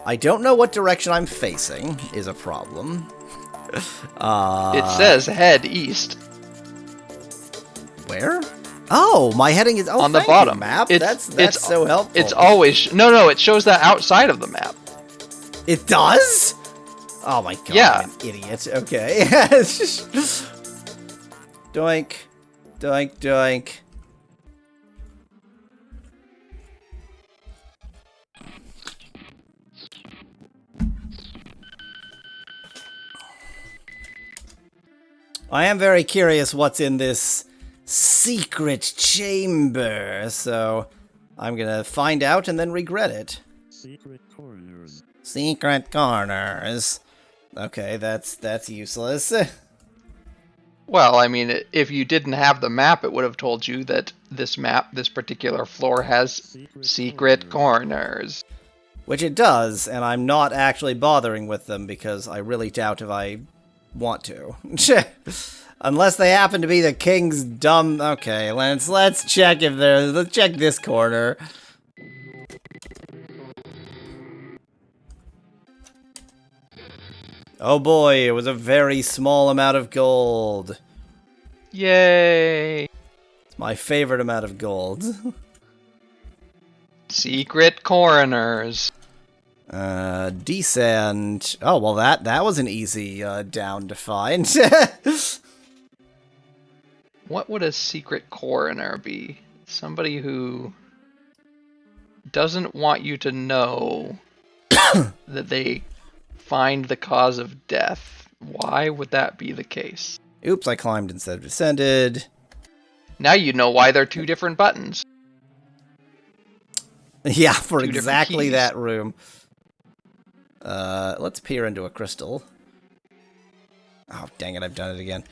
I don't know what direction I'm facing is a problem. It says head east. Where? Oh, my heading is on the bottom. Map. That's so helpful. It's always no. It shows that outside of the map. It does? Oh my god! Yeah. I'm an idiot. Okay. Doink, doink, doink. I am very curious what's in this secret chamber, so I'm gonna find out and then regret it. Secret corners. Secret corners. Okay, that's useless. Well, I mean, if you didn't have the map, it would have told you that this particular floor has secret corners. Which it does, and I'm not actually bothering with them because I really doubt if I want to. Unless they happen to be the king's dumb... Okay, let's check if there's... Let's check this corner. Oh boy, it was a very small amount of gold. Yay! It's my favorite amount of gold. Secret corners. Descend. Oh, well that was an easy down to find. What would a secret coroner be? Somebody who doesn't want you to know that they find the cause of death. Why would that be the case? Oops, I climbed instead of descended. Now you know why they're two different buttons. Yeah, for Two exactly different keys. that room. Let's peer into a crystal. Oh, dang it, I've done it again.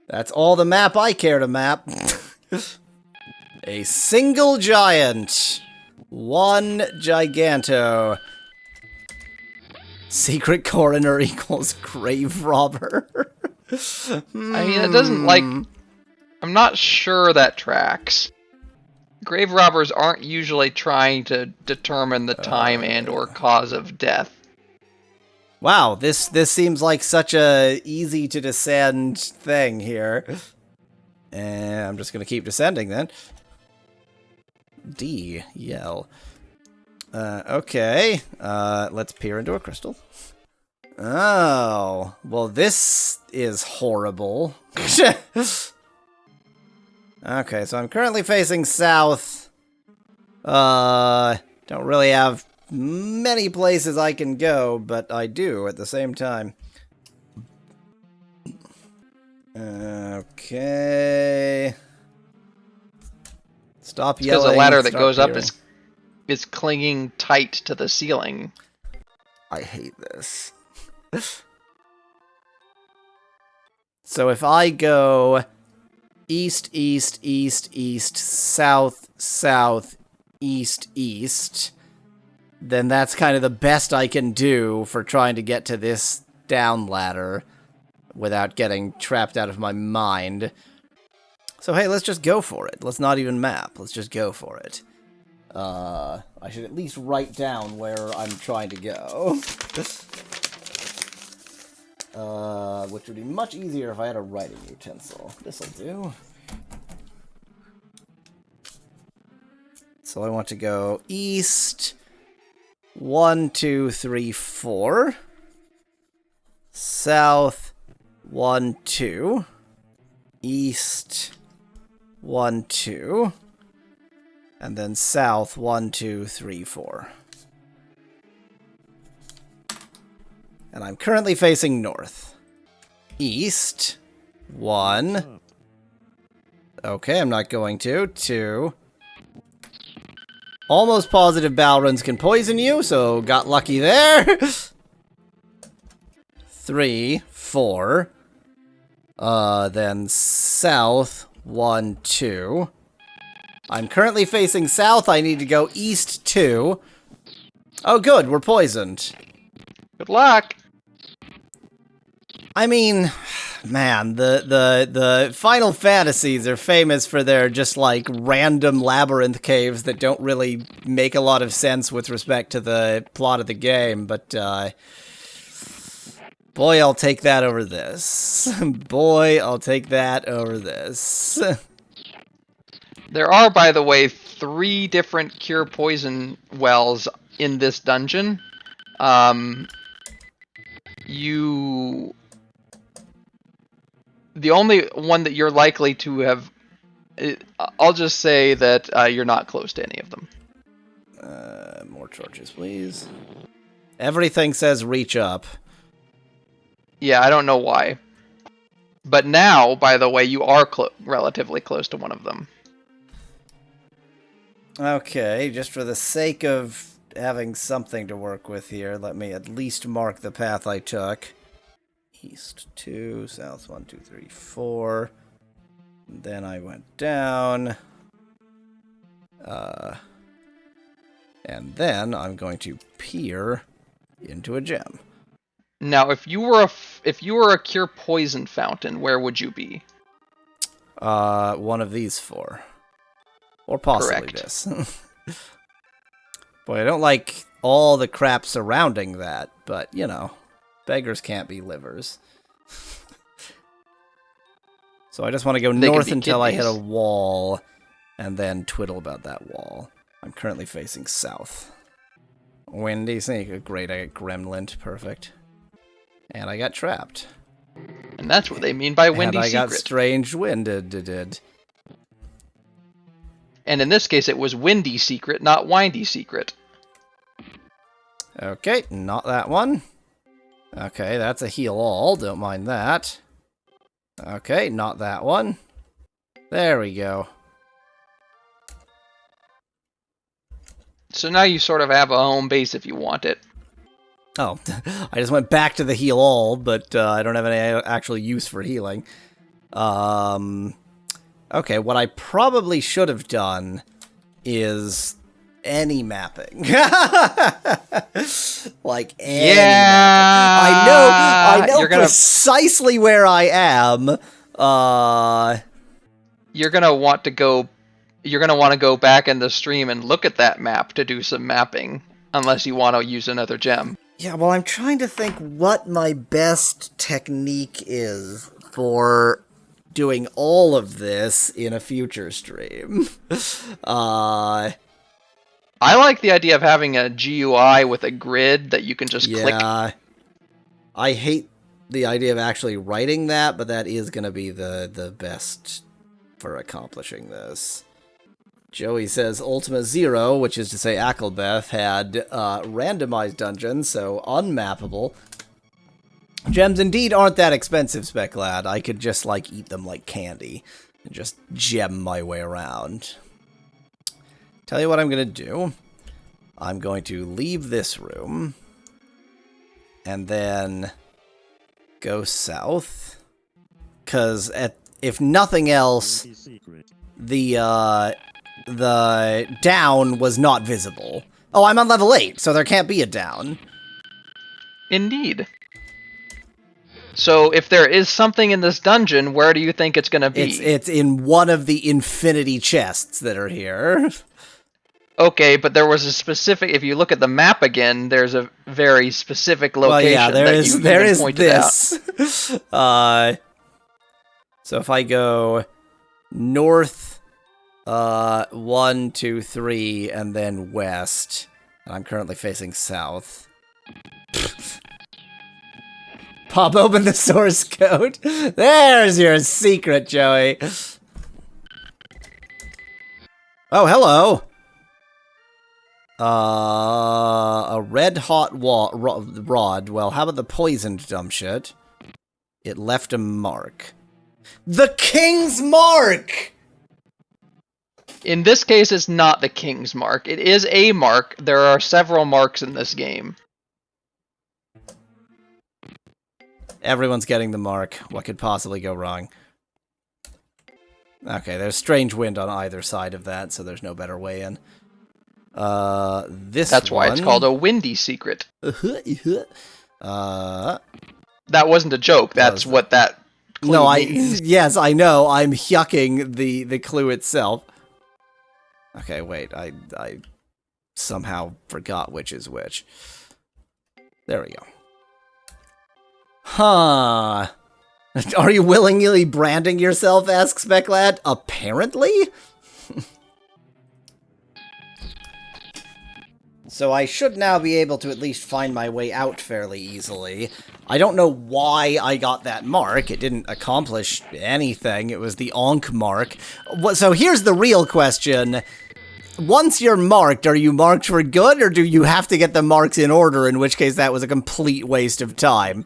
That's all the map I care to map. A single giant. One giganto. Secret coroner equals grave robber. I mean, it doesn't, like... I'm not sure that tracks. Grave robbers aren't usually trying to determine the time and or cause of death. Wow, this seems like such a easy to descend thing here. And I'm just gonna keep descending then. D, yell. Okay, let's peer into a crystal. Oh, well this is horrible. Okay, so I'm currently facing south. Don't really have many places I can go, but I do at the same time. Okay. Stop yelling. Because the ladder that goes up peering. is clinging tight to the ceiling. I hate this. So if I go east, east, east, east, south, south, east, east, then that's kind of the best I can do for trying to get to this down ladder without getting trapped out of my mind. So hey, let's just go for it. Let's not even map. Let's just go for it. I should at least write down where I'm trying to go. Which would be much easier if I had a writing utensil. This'll do. So I want to go east. 1, 2, 3, 4. South. 1, 2. East. 1, 2. And then south. 1, 2, 3, 4. And I'm currently facing north. East. 1. Okay, I'm not going to. 2. Almost positive Balrons can poison you, so got lucky there. 3, 4. Then south. 1, 2. I'm currently facing south. I need to go east 2. Oh, good. We're poisoned. Good luck! I mean, Man, the Final Fantasies are famous for their just like random labyrinth caves that don't really make a lot of sense with respect to the plot of the game, but boy, I'll take that over this. Boy, I'll take that over this. There are, by the way, 3 different cure poison wells in this dungeon. The only one that you're likely to have... I'll just say that you're not close to any of them. More torches, please. Everything says reach up. Yeah, I don't know why. But now, by the way, you are relatively close to one of them. Okay, just for the sake of having something to work with here, let me at least mark the path I took. East 2, south 1, 2, 3, 4. Then I went down. And then I'm going to peer into a gem. Now, if you were a cure poison fountain, where would you be? One of these 4. Or possibly Correct. this. Boy, I don't like all the crap surrounding that, but, you know, beggars can't be livers. So I just want to go north until I hit a wall, and then twiddle about that wall. I'm currently facing south. Windy sneak. Great, I got gremlin. Perfect. And I got trapped. And that's what they mean by windy and I secret. got strange winded. And in this case, it was windy secret, not windy secret. Okay, not that one. Okay, that's a heal all. Don't mind that. Okay, not that one. There we go. So now you sort of have a home base if you want it. Oh, I just went back to the heal all, but I don't have any actual use for healing. Okay, what I probably should have done is any mapping. Like any mapping. I know precisely where I am. You're gonna want to go back in the stream and look at that map to do some mapping, unless you want to use another gem. Yeah, well, I'm trying to think what my best technique is for doing all of this in a future stream. I like the idea of having a GUI with a grid that you can just click. Yeah, I hate the idea of actually writing that, but that is going to be the best for accomplishing this. Joey says Ultima 0, which is to say Akelbeth, had randomized dungeons, so unmappable. Gems indeed aren't that expensive, Speclad. I could just, like, eat them like candy and just gem my way around. Tell you what I'm going to do. I'm going to leave this room and then go south. Because if nothing else, the down was not visible. Oh, I'm on level 8, so there can't be a down. Indeed. So if there is something in this dungeon, where do you think it's going to be? It's in one of the infinity chests that are here. Okay, but there was a specific... If you look at the map again, there's a very specific location there is this. So if I go north, 1, 2, 3, and then west, and I'm currently facing south. Pop open the source code. There's your secret, Joey. Oh, hello. A red hot rod. Well, how about the poisoned dumb shit? It left a mark. The King's Mark! In this case, it's not the King's Mark. It is a mark. There are several marks in this game. Everyone's getting the mark. What could possibly go wrong? Okay, there's strange wind on either side of that, so there's no better way in. That's why it's called a windy secret. That wasn't a joke. That's what that clue No, means. yes, I know. I'm yucking the clue itself. Okay, wait. I somehow forgot which is which. There we go. Huh. Are you willingly branding yourself? Asks Speclad. Apparently. So I should now be able to at least find my way out fairly easily. I don't know why I got that mark. It didn't accomplish anything. It was the Onk mark. So here's the real question. Once you're marked, are you marked for good, or do you have to get the marks in order, in which case that was a complete waste of time?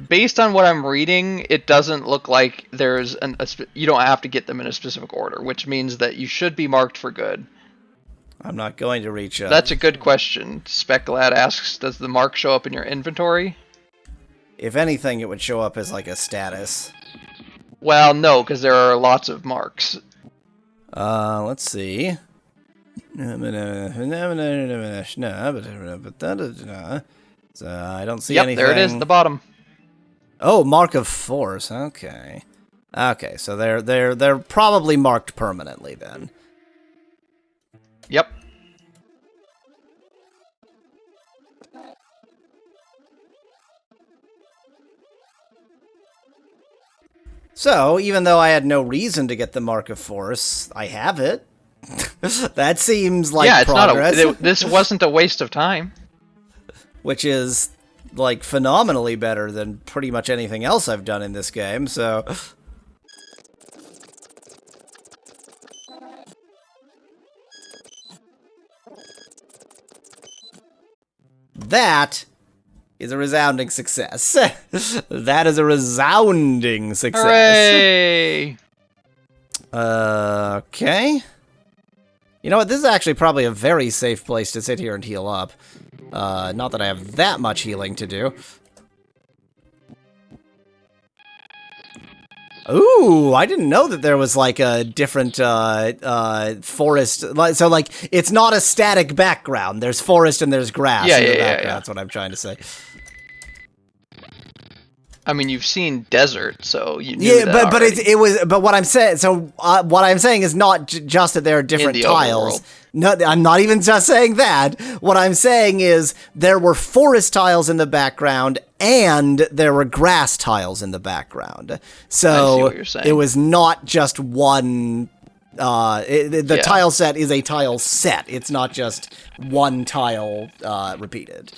Based on what I'm reading, it doesn't look like there's you don't have to get them in a specific order, which means that you should be marked for good. I'm not going to reach up. That's a good question. Speclad asks, does the mark show up in your inventory? If anything, it would show up as like a status. Well, no, because there are lots of marks. Let's see. So I don't see anything. Yep, there it is, the bottom. Oh, mark of force. Okay. Okay, so they're probably marked permanently then. Yep. So, even though I had no reason to get the mark of force, I have it. That seems like progress. This wasn't a waste of time. Which is, like, phenomenally better than pretty much anything else I've done in this game, so... That is a resounding success. That is a resounding success. Hooray! Okay. You know what? This is actually probably a very safe place to sit here and heal up. Not that I have that much healing to do. Ooh, I didn't know that there was, like, a different, forest. So, like, it's not a static background. There's forest and there's grass in the background. Yeah. That's what I'm trying to say. I mean, you've seen desert, so you knew that but already. it was. But what I'm saying, what I'm saying is not just that there are different tiles. Overworld. No, I'm not even just saying that. What I'm saying is there were forest tiles in the background and there were grass tiles in the background. So I see what you're saying. it was not just one. The tile set is a tile set. It's not just one tile repeated.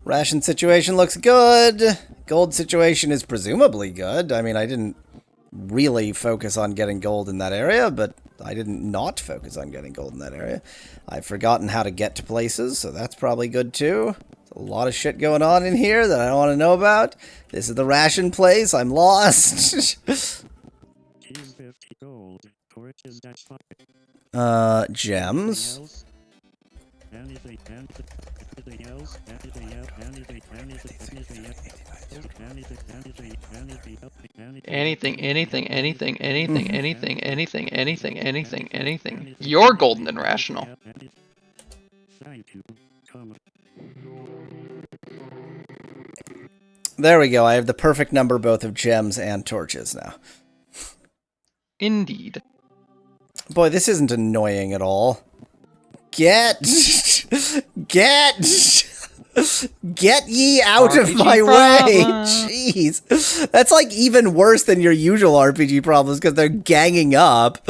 Ration situation looks good. Gold situation is presumably good. I mean, I didn't really focus on getting gold in that area, but I didn't not focus on getting gold in that area. I've forgotten how to get to places, so that's probably good too. There's a lot of shit going on in here that I don't want to know about. This is the ration place. I'm lost. Is 50 gold. Torches, that's fine. Gems. Anything else? Anything else? Anything else? Anything Anything. You're golden and rational. There we go. I have the perfect number both of gems and torches now. Indeed. Boy, this isn't annoying at all. Get ye out of RPG my way! problem. Jeez. That's like even worse than your usual RPG problems because they're ganging up.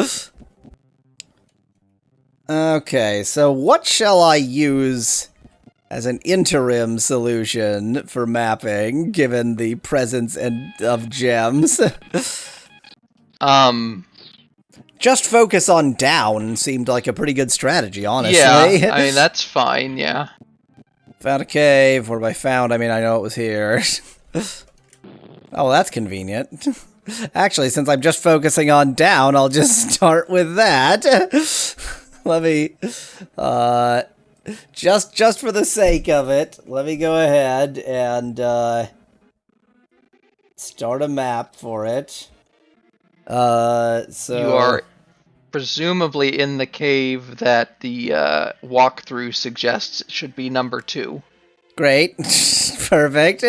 Okay, so what shall I use as an interim solution for mapping, given the presence of gems? Just focus on down seemed like a pretty good strategy, honestly. Yeah, I mean, that's fine, yeah. Found a cave. What have I found? I mean, I know it was here. Oh, that's convenient. Actually, since I'm just focusing on down, I'll just start with that. Let me, just for the sake of it, let me go ahead and, start a map for it. So... You are presumably in the cave that the walkthrough suggests should be number 2. Great. Perfect.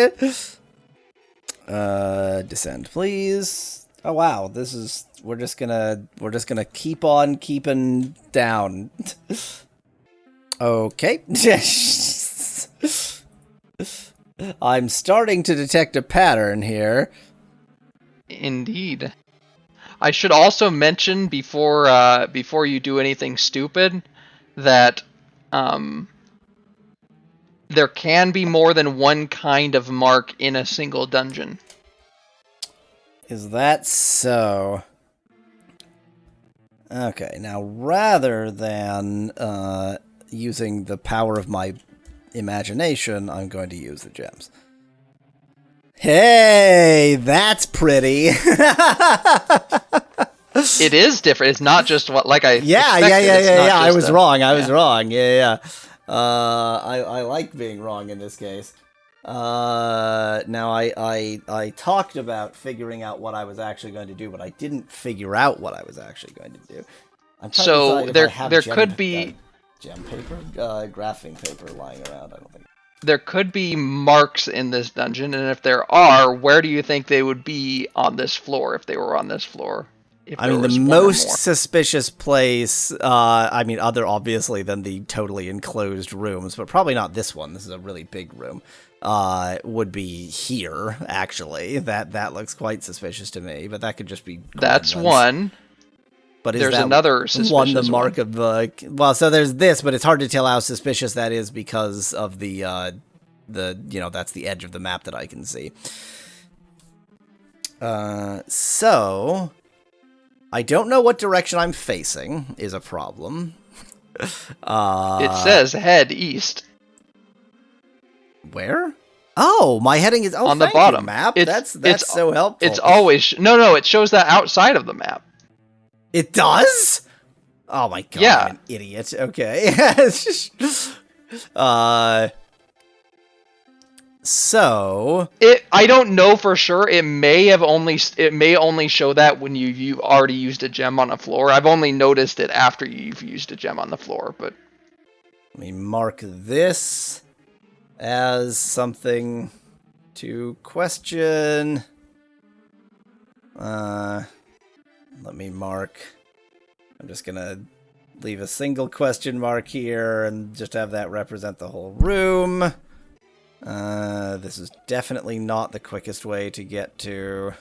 Descend, please. Oh wow, this is we're just gonna keep on keeping down. Okay. I'm starting to detect a pattern here. Indeed. I should also mention before you do anything stupid that there can be more than one kind of mark in a single dungeon. Is that so? Okay, now rather than using the power of my imagination, I'm going to use the gems. Hey, that's pretty. It is different. It's not just what like I Yeah. expected. I was wrong. I was wrong. Yeah. I like being wrong in this case. Now I talked about figuring out what I was actually going to do, but I didn't figure out what I was actually going to do. I'm trying So to decide if I have there could be gem paper, graphing paper lying around. I don't think. There could be marks in this dungeon, and if there are, where do you think they would be on this floor if they were on this floor? I mean, the most suspicious place, other obviously than the totally enclosed rooms, but probably not this one. This is a really big room. Would be here, actually. That looks quite suspicious to me, but that could just be... That's one. But is there's that another suspicious one the mark of... well, so there's this, but it's hard to tell how suspicious that is because of the that's the edge of the map that I can see. So... I don't know what direction I'm facing is a problem. It says head east. Where? Oh, my heading is on the bottom. Map. That's so helpful. It's always no. It shows that outside of the map. It does? Oh my god! Yeah. I'm an idiot. Okay. So I don't know for sure. It may only show that when you've already used a gem on a floor. I've only noticed it after you've used a gem on the floor, but let me mark this as something to question. Let me mark. I'm just gonna leave a single question mark here and just have that represent the whole room. This is definitely not the quickest way to get to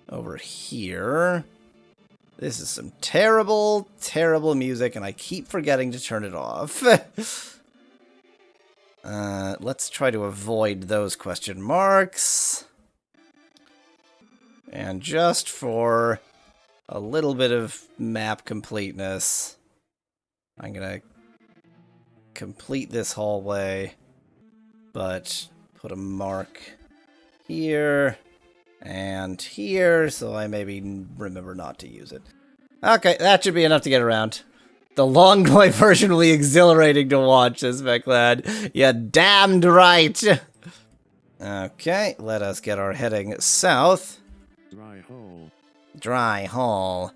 over here. This is some terrible, terrible music, and I keep forgetting to turn it off. Let's try to avoid those question marks. And just for a little bit of map completeness, I'm gonna complete this hallway. But put a mark here and here, so I maybe remember not to use it. Okay, that should be enough to get around. The long boy version will be exhilarating to watch, says McLeod. You're damned right. Okay, let us get our heading south. Dry hole. Dry hole.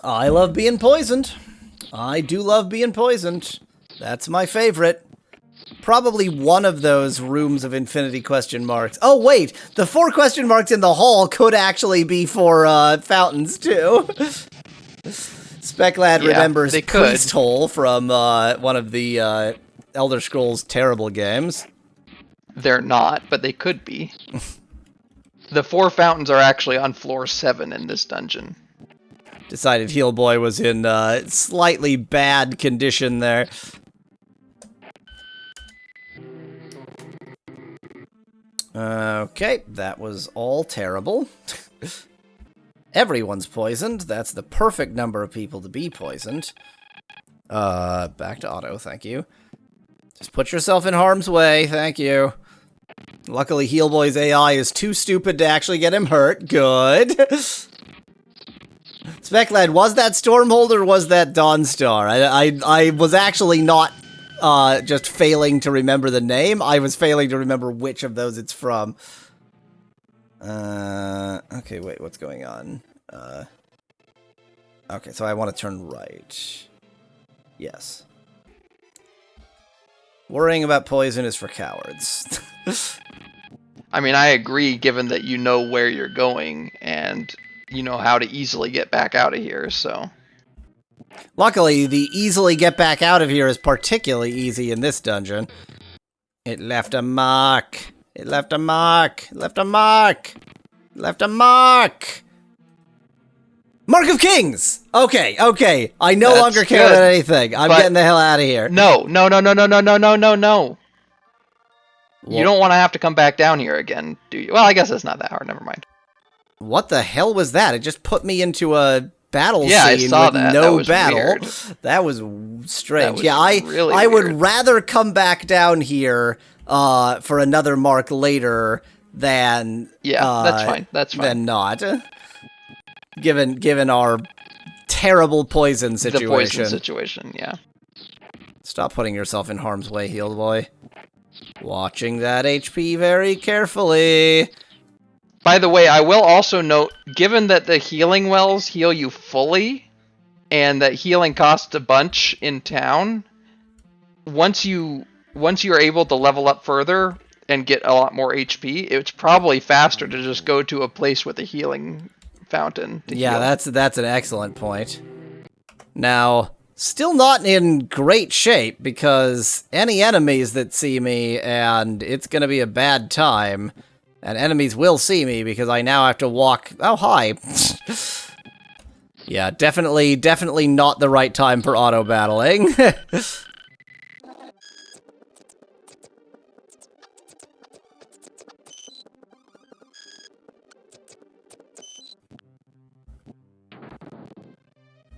I love being poisoned. I do love being poisoned. That's my favorite. Probably one of those rooms of infinity question marks. Oh, wait! The 4 question marks in the hall could actually be for fountains, too. Speclad remembers Priest Hole from one of the Elder Scrolls terrible games. They're not, but they could be. The 4 fountains are actually on floor 7 in this dungeon. Decided Heel Boy was in slightly bad condition there. Okay, that was all terrible. Everyone's poisoned. That's the perfect number of people to be poisoned. Back to auto, thank you. Just put yourself in harm's way, thank you. Luckily, Heel Boy's AI is too stupid to actually get him hurt. Good. Speclad, was that Stormhold or was that Dawnstar? I was actually not just failing to remember the name. I was failing to remember which of those it's from. Okay, wait, what's going on? Okay, so I want to turn right. Yes. Worrying about poison is for cowards. I mean, I agree, given that you know where you're going and you know how to easily get back out of here, so... Luckily, the easily get back out of here is particularly easy in this dungeon. It left a mark. It left a mark. It left a mark. It left a mark. Mark of Kings! Okay, okay. I no That's longer care good, about anything. I'm but- getting the hell out of here. No. You don't want to have to come back down here again, do you? Well, I guess it's not that hard, never mind. What the hell was that? It just put me into a battle Yeah, I scene saw with that. no That was battle. weird. That was strange. That was Yeah, I really would weird. rather come back down here for another mark later than That's fine. That's fine. than not. Given our terrible poison situation. The poison situation, yeah. Stop putting yourself in harm's way, healed boy. Watching that HP very carefully. By the way, I will also note, given that the healing wells heal you fully, and that healing costs a bunch in town, once you're able to level up further and get a lot more HP, it's probably faster to just go to a place with a healing fountain to Yeah, heal. that's an excellent point. Now, still not in great shape because any enemies that see me, and it's gonna be a bad time. And enemies will see me because I now have to walk... Oh, hi. Yeah, definitely not the right time for auto-battling.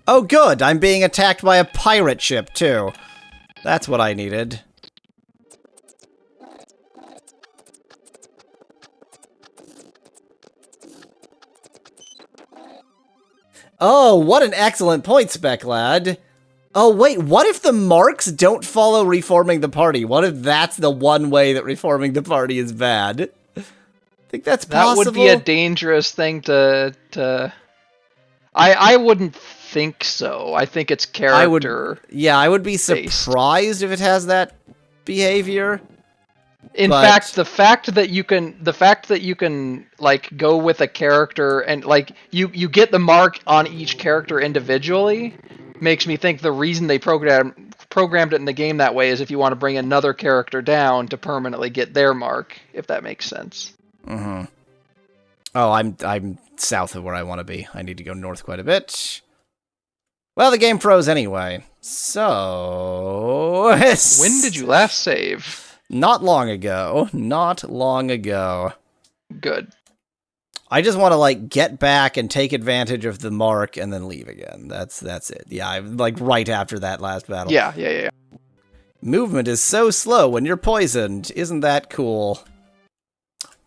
Oh, good! I'm being attacked by a pirate ship, too. That's what I needed. Oh, what an excellent point, Spec Lad. Oh, wait, what if the marks don't follow reforming the party? What if that's the one way that reforming the party is bad? Think that's possible? That would be a dangerous thing to... I wouldn't think so. I think it's character. I would be based. surprised if it has that behavior. In fact, the fact that you can like go with a character and like you get the mark on each character individually makes me think the reason they programmed it in the game that way is if you want to bring another character down to permanently get their mark, if that makes sense. Mm-hmm. Oh, I'm south of where I want to be. I need to go north quite a bit. Well, the game froze anyway. So When did you last save? Not long ago. Not long ago. Good. I just want to like get back and take advantage of the mark and then leave again. That's it. Yeah, I'm like right after that last battle. Yeah. Movement is so slow when you're poisoned. Isn't that cool?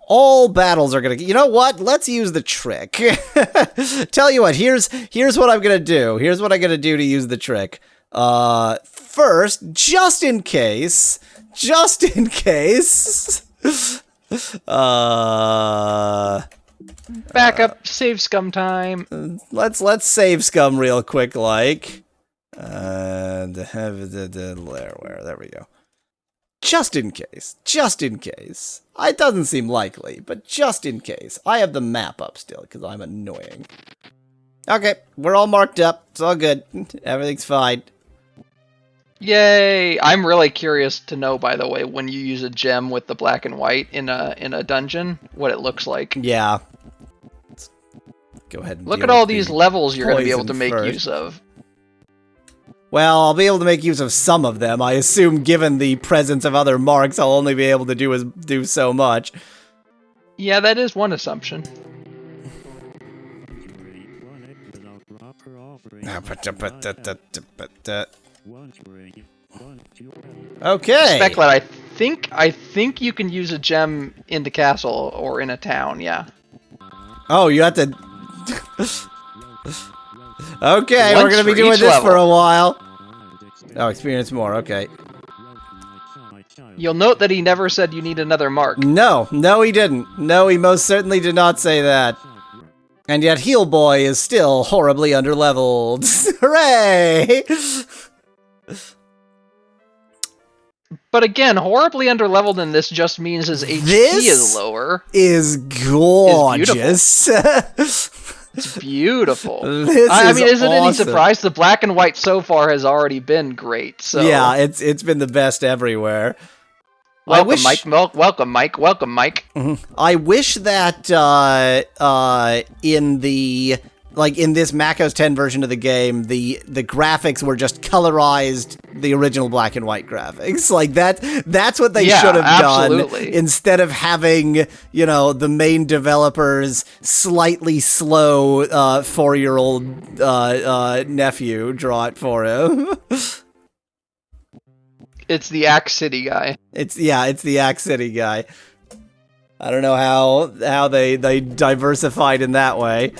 All battles are gonna... You know what? Let's use the trick. Tell you what, here's what I'm gonna do. Here's what I'm gonna do to use the trick. First, just in case... Back up, save scum time. Let's save scum real quick, like. And there we go. Just in case. It doesn't seem likely, but just in case. I have the map up still, because I'm annoying. Okay, we're all marked up. It's all good. Everything's fine. Yay! I'm really curious to know, by the way, when you use a gem with the black and white in a dungeon, what it looks like. Yeah. Let's go ahead and Look deal at all with these the levels you're going to be able to poison make first. use of. Well, I'll be able to make use of some of them. I assume given the presence of other marks, I'll only be able to do so much. Yeah, that is one assumption. Okay. Specklet, I think you can use a gem in the castle or in a town, yeah. Oh, you have to... Okay, Once we're gonna be for doing each this level. for a while. Oh, experience more, okay. You'll note that he never said you need another mark. No, he didn't. No, he most certainly did not say that. And yet Heal Boy is still horribly underleveled. Hooray! But again, horribly underleveled in this just means his HP is lower. Is gorgeous. It's beautiful. I mean, isn't any surprise? The black and white so far has already been great. So yeah, it's been the best everywhere. Welcome, Mike. Welcome, Mike. Welcome, Mike. I wish that in this Mac OS 10 version of the game, the graphics were just colorized the original black and white graphics. Like that's what they should have done instead of having, the main developer's slightly slow 4-year-old nephew draw it for him. It's the Axe City guy. It's the Axe City guy. I don't know how they diversified in that way.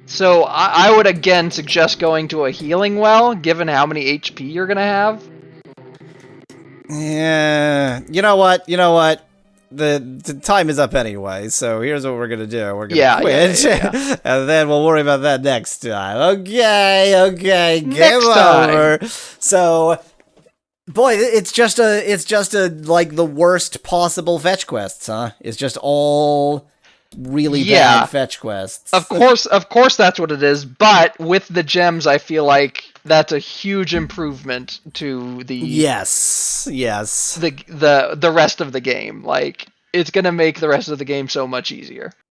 So I would again suggest going to a healing well, given how many HP you're gonna have. Yeah, you know what? The time is up anyway, so here's what we're gonna do. We're gonna quit, and then we'll worry about that next time. Okay, game over. So, boy, it's just a like the worst possible fetch quests, huh? It's just all really bad fetch quests. Of course that's what it is, but with the gems I feel like that's a huge improvement to the yes the rest of the game. Like, it's going to make the rest of the game so much easier.